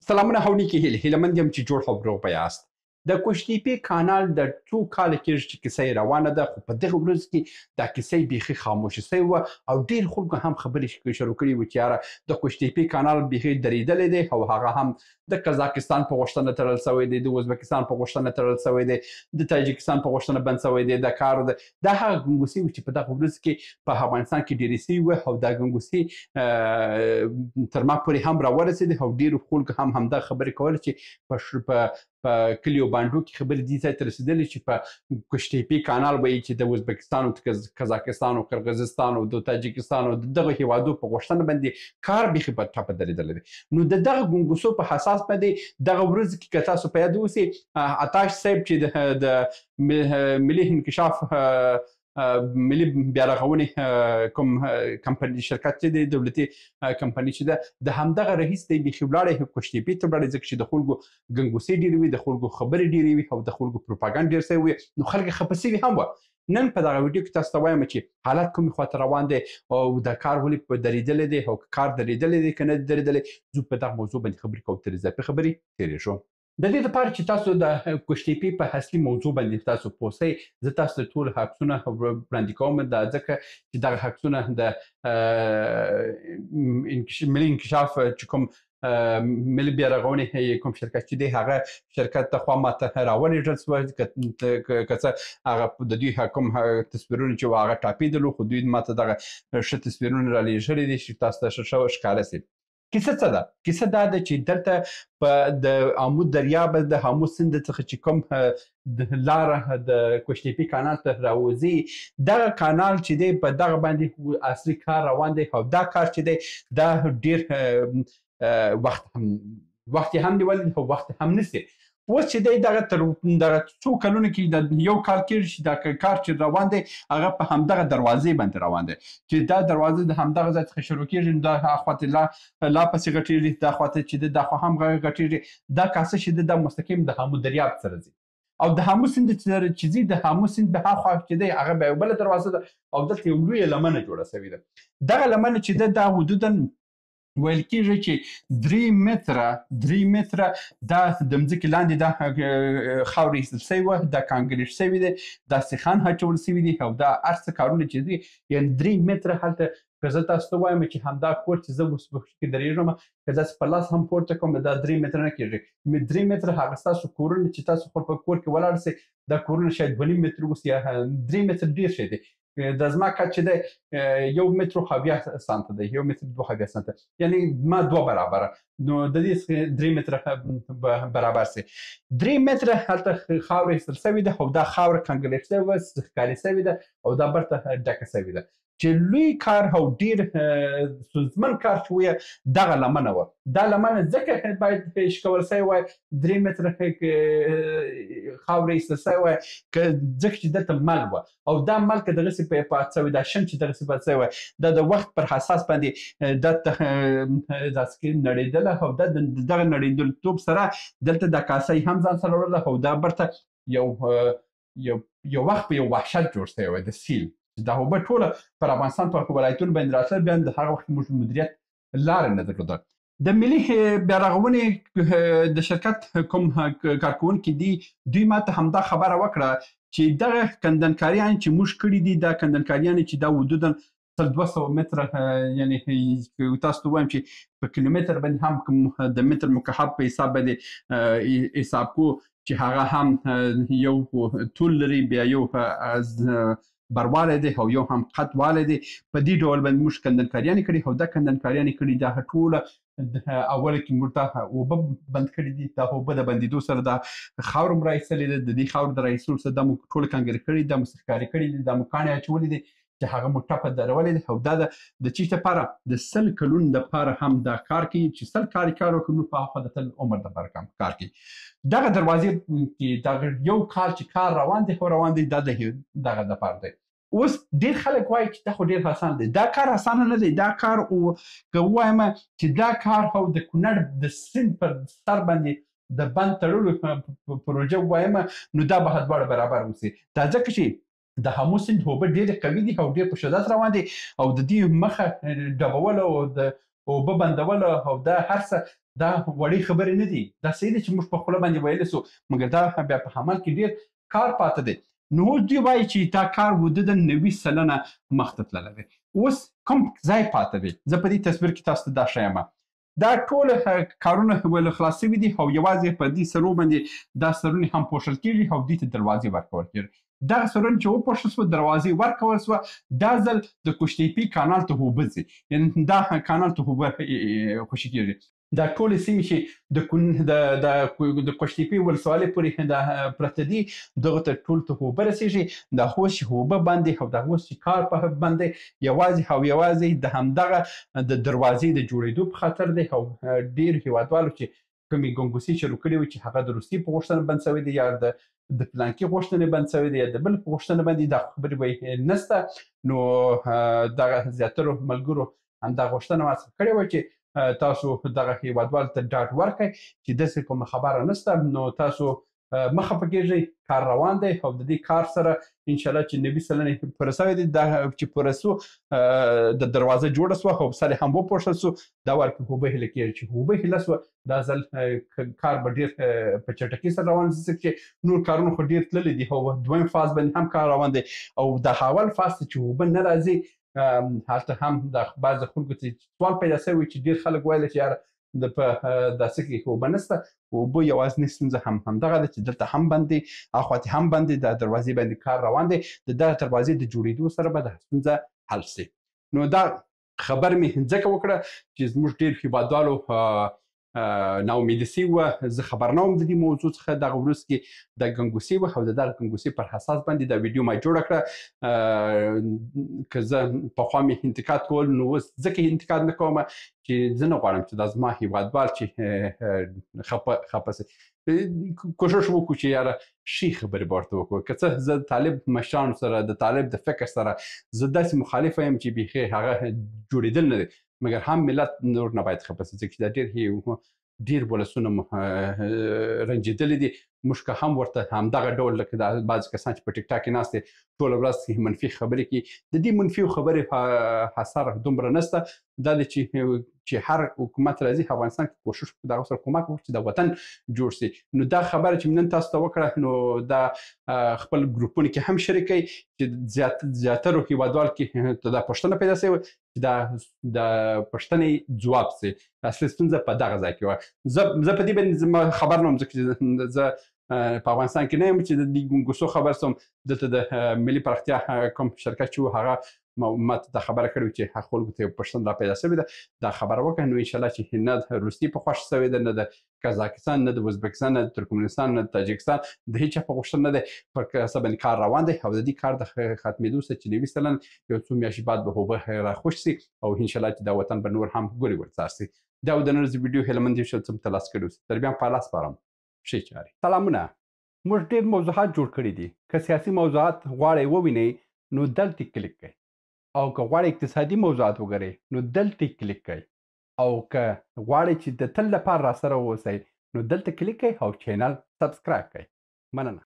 سلامونه هونیکې هیلهمند یم چې جوړ او روغ یاست. د کوشتیپې کانال د څو کاله کېږي چې کیسه یې روانه ده، خو په دغه ورځ کې دا کیسه یې بیخي خاموشه سوې وه او ډېر خلکو هم خبرې شروع کړي وو چې یاره د کوشتیپې کانال بیخي درېدلی دی او هغه هم د قزاقستان په غوښتنه تړل سوی دی، د ازبکستان په غوښتنه تړل سوی دی، د تاجکستان په غوښتنه بند سوی دی. د کار دا هغه ګنګوسې وې چې په دغه ورځ کې په افغانستان کې ډېرې سوي وه او دا ګنګوسې تر ما پورې هم راورسېدې او ډېرو خلکو هم همدغه خبرې کولې چې په کلیو بانډو کې خبرې دې ځای ته رسېدلې چې په کوشتیپې کانال به یې چې د ازبکستان او قزاقستان او قرغیزستان او د تاجکستان او دغه هېوادو په غوښتنه باندې کار بیخي په ټپه درېدلی دی. نو د دغه ګنګوسو په حساس باندې دغه ورځ کې که تاسو په یاد اوسئ، عطاش صاحب چې د ملي انکشاف ملي بیارغونې کوم کمپني شرکت چې دی، دولتي کمپني چې ده، د همدغه رئیس دی بیخي ولاړی کوشتیپې ته ولاړی ځکه چې د خلکو ګنګوسې ډېرې وي، د خلکو خبرې ډېرې وي او د خلکو پروپاګانډ ډېر سوی وي، نو خلک یې خفه سوي هم وه. نن په دغه ویډیو کې تاسو ته وایم چې حالات کومې خواته روان دی او د کار ولې په درېدلی دی او کار درېدلی دی که نه دی درېدلی، زه په دغه موضوع باندې خبرې کوم. تر اضافي خبرې تېرې شو. د دې لپاره چې تاسو د کوشتیپې په اصلي موضوع باندې تاسو پوه سئ، زه تاسو ته ټول عکسونه وړاندې کوم، دا ځکه چې دغه عکسونه د ملي انکشاف چې کوم ملي بیارغونې کوم شرکت چې دی، هغه شرکت ته خوا ماته راولېږل سوه. که څه هغه د دوی کوم تصویرونه چې وو هغه ټاپېدلو، خو دوی ماته دغه ښه تصویرونه رالېږلي دي چې تاسو ته ښه ښکاره سي. کیسه څه ده؟ کیسه دا ده چې دلته په د آمو دریاب د هامو سیند څخه چې کوم لاره د کوشتیپې کانال ته راوځي، دغه کانال چې دی په دغه باندې اصلي کار روان دی او دا کار چې دی دا ډېر وخت هم نیولی او وخت هم نیسي. اوس چې دی دغه څو کلونو کې د یو کال کېږي چې دا کار چې روان دی هغه په همدغه دروازې باندې روان دی، چې دا دروازه د همدغه ځای څخه شروع کېږي، دا خواته لا پسې غټېږي، دا خواته چې دی دا خوا هم غټېږي. دا کاسه چې دی دا مستقیم د هامو دریاب سره ځي او د هامو سیند چې ځي، د هامو سیند به هاخوا چې دی هغه بیا یو بله دروازه ده او دلته یو لویه لمنه جوړه سوې ده. دغه لمنه چې ده دا حدودا ویل کېږي چې 3 متره دا د مځکې لاندې دا خاورې ایستل سوې وه، دا کانکریټ سوي دی، دا سیخان اچول سوي دي او دا هر څه کارونه چې دي، یعنې 3 متره هلته که زه تاسو ته وایم چې همدا کور چې زه اوس کې درېږم، که داسې په لاس هم پورته کوم دا 3 متره نه کېږي. 3 متره هغه ستاسو کورونه چې تاسو خپل په کور کې ولاړ سئ، دا کورونه شاید 2.5 متره اوسي یا 3 متره ډېر شی دی. د زما قد چې دی 1 متر و 70 سانته دی، 1 متر 72 سانته، یعنې ما 2 برابره، نو د دې څخه 3 متره برابر سي. 3 متره هلته خاوره ایستل سوې ده او دا خاوره کانکریټ سوې وه، ښکاري سوې ده او دا برته ډکه سوې ده. چې لوی کار او ډېر ستونزمن کار چې ویه دغه لمنه وه. دا لمنه ځکه باید شکول سوی وای 3 متره خاوره ایستل سوی وای ځکه چې دلته مل وه او دا مل که دغسې پات سوی، دا شم چې دغسې پات سوی وای، دا د وخت پر حساس باندې داسې نړېدله او دا د دغه نړېدلتوب سره دلته دا کاسه یې هم ځان سره وړله او دا برته یو وخت په یو وحشت جوړ سوی وای د سیل. دا اوبه ټوله پر افغانستان په ولایتونو باندې راتلل، بیا د هغه وخت موږ مدیریت لاره نه درلوده. د ملي بیارغونې د شرکت کوم کارکوونکي دي، دوی ماته همدا خبره وکړه چې دغه کندنکاریان چې موږ کړي دي، دا کندنکاریان چې دا حدودا 200 متره، یعنې تاسو ته وایم چې په کیلومتر باندې هم کوم د متر مکعب په حساب باندې حساب کو چې هغه هم یو طول لري، بیا یو بروالی دی او یو هم قد والی دی. په دې ډول باندې موږ کندنکاریانې کړي او دا کندنکاریانې کړي دا ټوله اوله کې موږ دا اوبه بند کړي دي. دا اوبه د بندېدو سره دا خاوره مو راایستلې ده، د دې خاورې د راایستلو سره دا موږ ټوله کانکریټ کړي، دا مو ښکاري کړي دي، دا مو کاڼي اچولي دي چې هغه مو ټپه درولې ده او دا د چی لپاره د 100 کلونو دپاره هم دا کار کوي چې 100 کال یې کار وکړي، نو په هاخوا د تل عمر دپاره کار کوي. دغه دروازې کې دغه یو کال چې کار روان دی خو روان دی، دا دغه دپاره دی. اوس ډېر خلک وایي چې دا خو ډېر اسانه دی. دا کار اسانه نه دی. دا کار که ووایم چې دا کار او د کونړ د سیند پر سر باندې د بند تړلو پروژه ووایم نو دا به دواړه برابر اوسي. دا ځکه چې د هامو سیند اوبه ډېرې قوي دي او ډېر په شدت روان دي او د دې مخه ډبول او د اوبه بندول او دا هر څه دا وړې خبرې نه دي. دا صحیح ده چې موږ په خوله باندې ویلی سو، مګر دا بیا په عمل کې ډېر کار پاته دی. نو اوس دوی وایي چې دا کار وده د 90 سلنه مخته تللی دی. اوس کوم ځای پاته دی؟ زه په دې تصویر کې تاسو ته دا ښیم. دا ټول کارونه ول خلاص شوي دي او یوازې په دې سرو باندې دا سرونه هم پوښل کېږي او دوی ته دروازې ورکول کېږي. دغه سرونه چې وپوښل سوه، دروازې ورکول سوه، دا ځل د کوشتیپي کانال ته اوبه ځي، یعنې دا کانال ته اوبه خوشي کېږي. دا ټولې سیمې چې د کوشتیپي ولسوالۍ پورې دا پرته دي، دغه ته ټول ته اوبه رسېږي. دا اوس چې اوبه بند دي او دا اوس چې کار په بند دی، یوازې او یوازې د همدغه د دروازې د جوړېدو په خاطر دی. او ډېر هېوادوالو چې کومې ګنګوسې شروع کړې وې چې هغه د روسیې په غوښتنه بند شوی دی، یا د پلانکي غوښتنې بند شوی دی، یا د بل په غوښتنه باندې، دا خبرې به نسته. نو دغه زیاترو ملګرو همدا غوښتنه مطرح کړې وه چې تاسو دغه هېوادوالو ته ډاډ ورکړئ چې داسې کومه خبره نسته. نو تاسو مه خفه کېږئ، کار روان دی او د دې کار سره انشاءالله چې 90 سلنې پوره سوی دی. دا چې پوره سو، د دروازه جوړه سوه او سر یې هم وپوښل سو، دا ورکې اوبه هیله کېږي چې اوبه هیله سوه، دا ځل کار به ډېر په چټکۍ سره روان شي، ځکه چې نور کارونه خو ډېر تللي دي او دویم فاز باندې هم کار روان دی. او د اول فاز ته چې اوبه نه راځي، هلته هم د بعضې خلکو ته سوال پیدا شوی چې ډېر خلک ویله چې یاره په داسې کې اوبه نسته. اوبه یوازینۍ ستونزه همدغه ده چې دلته هم بند دي، اخواتې هم بند دي، د دروازې باندې کار روان دی. د دغه دروازې د جوړېدو سره به دا ستونزه حل شي. نو دا خبر مې ځکه وکړه چې زموږ ډېر هېوادوالو ناامیده سوي وه. زه خبر نه وم د دې موضوع څخه. دغه وروسته کې دا ګنګوسې وه او د دغه ګنګوسې پر اساس باندې دا ویډیو ما جوړه کړه. که زه پخوا مې انتقاد کول، نو اوس ځکه انتقاد نه کوم چې زه نه غواړم چې دا زما هېوادوال چې خفه سي. کوشش وکړو چې یاره ښې خبرې به ورته وکړو. که څه زه د طالب مشرانو سره، د طالب د فکر سره زه داسې مخالفه یم چې بیخي هغه جوړېدل نه دی، مګر هم ملت نور نه باید خفه سي، ځکه چې دا ډېر ولسونه رنجېدلي دي. موږ که هم ورته همدغه ډول لکه دا بعضې کسان چې په ټیک ټاک کې ناست دي ټوله ورځ منفي خبرې کوي، د دې منفي خبرې اثر دومره نسته. دا دی چې هر حکومت راځي افغانستان کې کوشش وکړي دغه سره کومک وکړي چې د وطن جوړ سي. نو دا خبره چې نن تاسو ته وکړه، نو دا خپل ګروپونو کې هم شریکئ چې زیاترو هېوادوال کې ته دا پوښتنه پیدا سوې چې دا د پوښتنې ځواب سي. اصلي ستونزه په دغه ځای کې وه. زه په دې باندې خبر نه وم، ځکه چې زه په افغانستان کې نه یم چې د دې ګنګوسو خبر سم. دلته د ملي پراختیا کوم شرکت چې و هغه ما ته دا خبره کړې وه چې خلکو ته یو پوښتنه را پیدا شوې ده، دا خبره وکړه. نو انشاءالله چې نه د روسیې په خوښه شوې ده، نه د قزاقستان، نه د ازبکستان، نه د ترکمنستان، نه د تاجکستان، د هېچا په غوښتنه نه دی. پر کسه باندې کار روان دی او د دې کار د ختمېدو سره چې 90 سلن یو څو میاشتې بعد به اوبه راخوش سي او انشاءالله چې دا وطن به نور هم ګوري ورڅار سي. دا د نن ورځې ویډیو هیله مند یم چې څه ترلاسه کړي اوسئ. تر بیا په الله سپارم. ښې چارې. سلامونه. موږ ډېر موضوعات جوړ کړي دي. که سیاسي موضوعات غواړئ ووینئ نو دلته کلیک کړئ، او که غواړئ اقتصادي موضوعات وګورئ نو دلته کلیک کړئ، او که غواړئ چې د تل لپاره راسره واوسئ نو دلته کلیک کړئ او چینل سبسکرایب کړئ. مننه.